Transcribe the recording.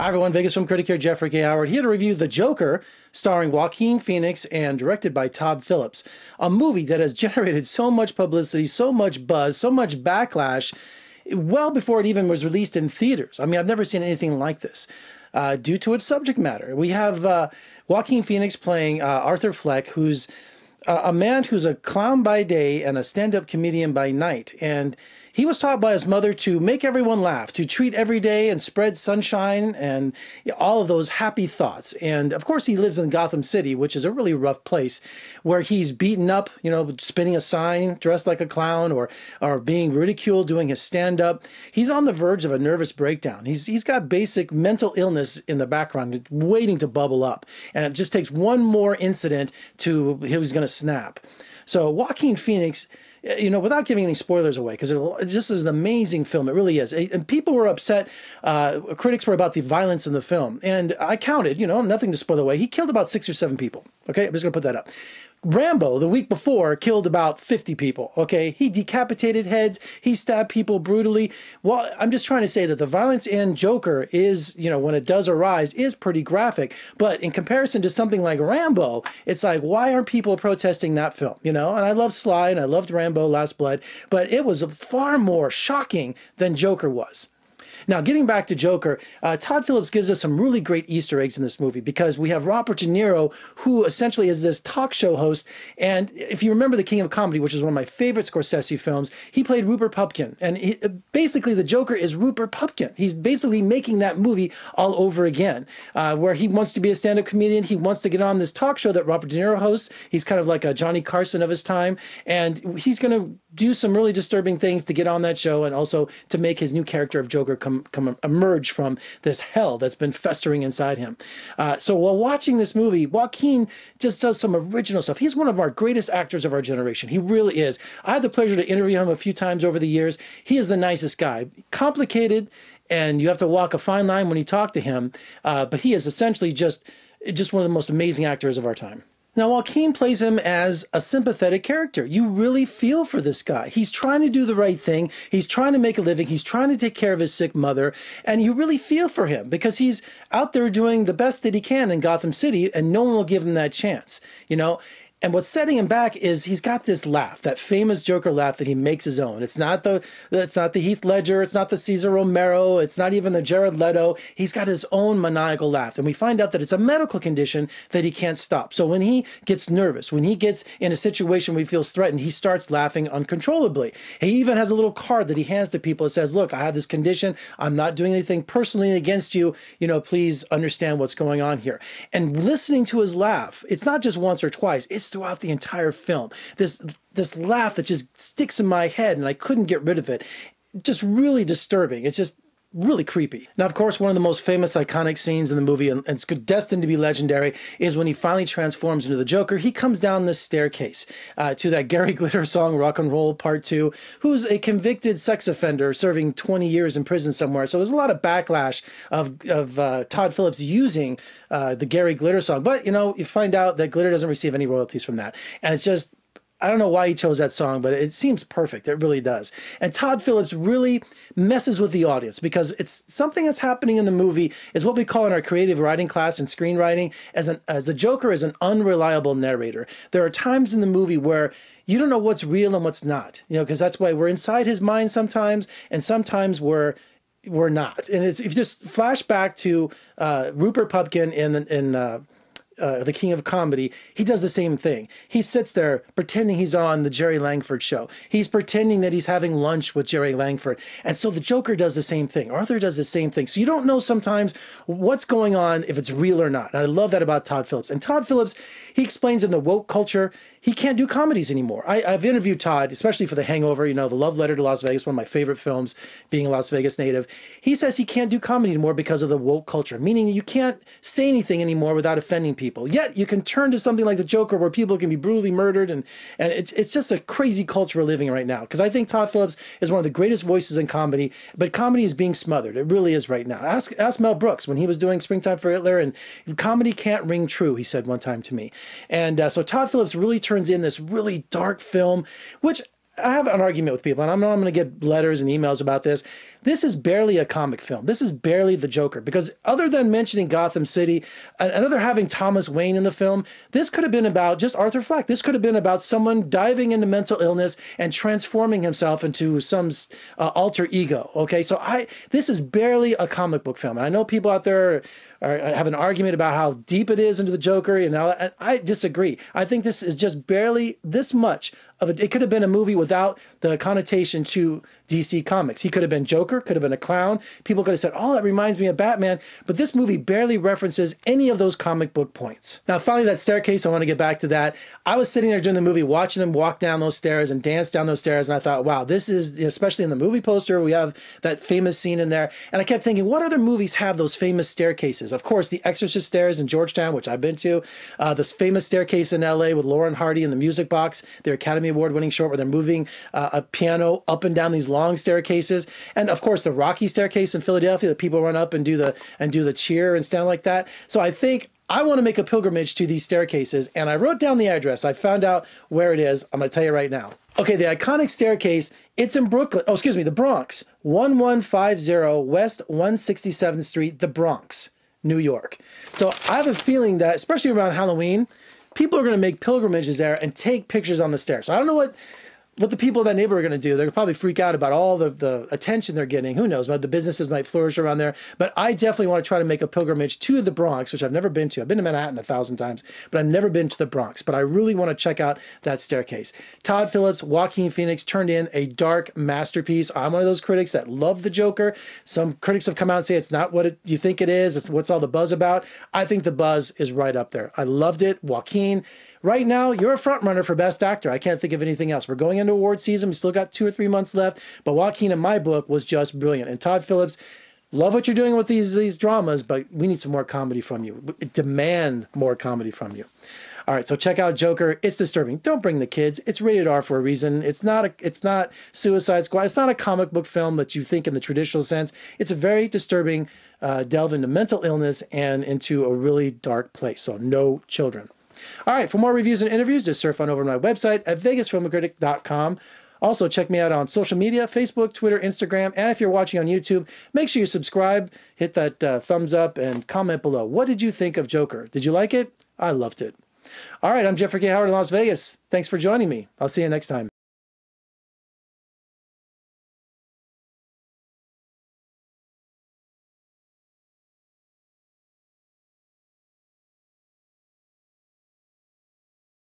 Hi everyone, Vegas Film Critic here, Jeffrey K. Howard, here to review The Joker, starring Joaquin Phoenix and directed by Todd Phillips. A movie that has generated so much publicity, so much buzz, so much backlash, well before it even was released in theaters. I mean, I've never seen anything like this due to its subject matter. We have Joaquin Phoenix playing Arthur Fleck, who's a man who's a clown by day and a stand-up comedian by night. And he was taught by his mother to make everyone laugh, to treat every day and spread sunshine and all of those happy thoughts. And of course, he lives in Gotham City, which is a really rough place, where he's beaten up, you know, spinning a sign, dressed like a clown, or being ridiculed, doing his stand-up. He's on the verge of a nervous breakdown. He's got basic mental illness in the background, waiting to bubble up. And it just takes one more incident to he's going to snap. So Joaquin Phoenix, you know, without giving any spoilers away, because it just is an amazing film. It really is. And people were upset. Critics were about the violence in the film. And I counted, you know, nothing to spoil away. He killed about 6 or 7 people. Okay, I'm just going to put that up. Rambo, the week before, killed about 50 people, okay? He decapitated heads. He stabbed people brutally. Well, I'm just trying to say that the violence in Joker is, you know, when it does arise, is pretty graphic. But in comparison to something like Rambo, it's like, why aren't people protesting that film, you know? And I love Sly, and I loved Rambo, Last Blood, but it was far more shocking than Joker was. Now, getting back to Joker, Todd Phillips gives us some really great Easter eggs in this movie, because we have Robert De Niro, who essentially is this talk show host. And if you remember The King of Comedy, which is one of my favorite Scorsese films, he played Rupert Pupkin. And basically, the Joker is Rupert Pupkin. He's basically making that movie all over again, where he wants to be a stand-up comedian. He wants to get on this talk show that Robert De Niro hosts. He's kind of like a Johnny Carson of his time. And he's going to do some really disturbing things to get on that show, and also to make his new character of Joker emerge from this hell that's been festering inside him. So while watching this movie, Joaquin just does some original stuff. He's one of our greatest actors of our generation. He really is. I had the pleasure to interview him a few times over the years. He is the nicest guy. Complicated, and you have to walk a fine line when you talk to him, but he is essentially just one of the most amazing actors of our time. Now, Joaquin plays him as a sympathetic character. You really feel for this guy. He's trying to do the right thing. He's trying to make a living. He's trying to take care of his sick mother. And you really feel for him, because he's out there doing the best that he can in Gotham City, and no one will give him that chance, you know? And what's setting him back is he's got this laugh, that famous Joker laugh that he makes his own. It's not the Heath Ledger, it's not the Cesar Romero, it's not even the Jared Leto. He's got his own maniacal laugh. And we find out that it's a medical condition that he can't stop. So when he gets nervous, when he gets in a situation where he feels threatened, he starts laughing uncontrollably. He even has a little card that he hands to people that says, look, I have this condition. I'm not doing anything personally against you. You know, please understand what's going on here. And listening to his laugh, it's not just once or twice, it's throughout the entire film. This laugh that just sticks in my head, and I couldn't get rid of it. Just really disturbing. It's just really creepy. Now, of course, one of the most famous iconic scenes in the movie, and it's destined to be legendary, is when he finally transforms into the Joker. He comes down this staircase to that Gary Glitter song, Rock and Roll Part 2, who's a convicted sex offender serving 20 years in prison somewhere. So there's a lot of backlash of Todd Phillips using the Gary Glitter song. But, you know, you find out that Glitter doesn't receive any royalties from that. And it's just, I don't know why he chose that song, but it seems perfect. It really does. And Todd Phillips really messes with the audience, because it's something that's happening in the movie is what we call in our creative writing class and screenwriting as the Joker is an unreliable narrator. There are times in the movie where you don't know what's real and what's not, you know, because that's why we're inside his mind sometimes, and sometimes we're not. And if you just flash back to Rupert Pupkin in The King of Comedy, he does the same thing. He sits there pretending he's on the Jerry Langford show. He's pretending that he's having lunch with Jerry Langford. And so the Joker does the same thing. Arthur does the same thing. So you don't know sometimes what's going on, if it's real or not. And I love that about Todd Phillips. And Todd Phillips, he explains in the woke culture, he can't do comedies anymore. I've interviewed Todd, especially for The Hangover, you know, the love letter to Las Vegas, one of my favorite films, being a Las Vegas native. He says he can't do comedy anymore because of the woke culture, meaning you can't say anything anymore without offending people. Yet you can turn to something like The Joker, where people can be brutally murdered, and it's just a crazy culture we're living in right now. Because I think Todd Phillips is one of the greatest voices in comedy, but comedy is being smothered. It really is right now. Ask Mel Brooks when he was doing Springtime for Hitler, and comedy can't ring true, he said one time to me. And so Todd Phillips really turns in this really dark film, which I have an argument with people, and I know I'm going to get letters and emails about this. this is barely a comic film. This is barely the Joker, because other than mentioning Gotham City and other having Thomas Wayne in the film, this could have been about just Arthur Fleck. This could have been about someone diving into mental illness and transforming himself into some alter ego. Okay, so this is barely a comic book film. And I know people out there have an argument about how deep it is into the Joker, and I disagree. I think this is just barely this much of it. It could have been a movie without the connotation to DC Comics. He could have been Joker, could have been a clown. People could have said, oh, that reminds me of Batman. But this movie barely references any of those comic book points. Now, finally, that staircase, I want to get back to that. I was sitting there during the movie watching him walk down those stairs and dance down those stairs, and I thought, wow, this is, especially in the movie poster, we have that famous scene in there. And I kept thinking, what other movies have those famous staircases? Of course, the Exorcist stairs in Georgetown, which I've been to, this famous staircase in LA with Lauren Hardy and the Music Box, their Academy Award-winning short where they're moving a piano up and down these long staircases. And of course, the Rocky staircase in Philadelphia that people run up and do the cheer and stand like that. So I think I want to make a pilgrimage to these staircases, and I wrote down the address. I found out where it is. I'm going to tell you right now. Okay, the iconic staircase, it's in Brooklyn. Oh, excuse me, the Bronx. 1150 West 167th Street, the Bronx, New York. So I have a feeling that, especially around Halloween, people are going to make pilgrimages there and take pictures on the stairs. So I don't know what the people of that neighborhood are going to do. They're going to probably freak out about all the attention they're getting. Who knows? But the businesses might flourish around there. But I definitely want to try to make a pilgrimage to the Bronx, which I've never been to. I've been to Manhattan 1,000 times, but I've never been to the Bronx. But I really want to check out that staircase. Todd Phillips, Joaquin Phoenix turned in a dark masterpiece. I'm one of those critics that love the Joker. Some critics have come out and say it's not what you think it is. It's what's all the buzz about. I think the buzz is right up there. I loved it. Joaquin. Right now, you're a front runner for Best Actor. I can't think of anything else. We're going into award season. We still got 2 or 3 months left. But Joaquin, in my book, was just brilliant. And Todd Phillips, love what you're doing with these dramas, but we need some more comedy from you. Demand more comedy from you. All right, so check out Joker. It's disturbing. Don't bring the kids. It's rated R for a reason. It's not Suicide Squad. It's not a comic book film that you think in the traditional sense. It's a very disturbing delve into mental illness and into a really dark place. So no children. All right, for more reviews and interviews, just surf on over to my website at vegasfilmcritic.com. Also, check me out on social media, Facebook, Twitter, Instagram, and if you're watching on YouTube, make sure you subscribe, hit that thumbs up, and comment below. What did you think of Joker? Did you like it? I loved it. All right, I'm Jeffrey K. Howard in Las Vegas. Thanks for joining me. I'll see you next time.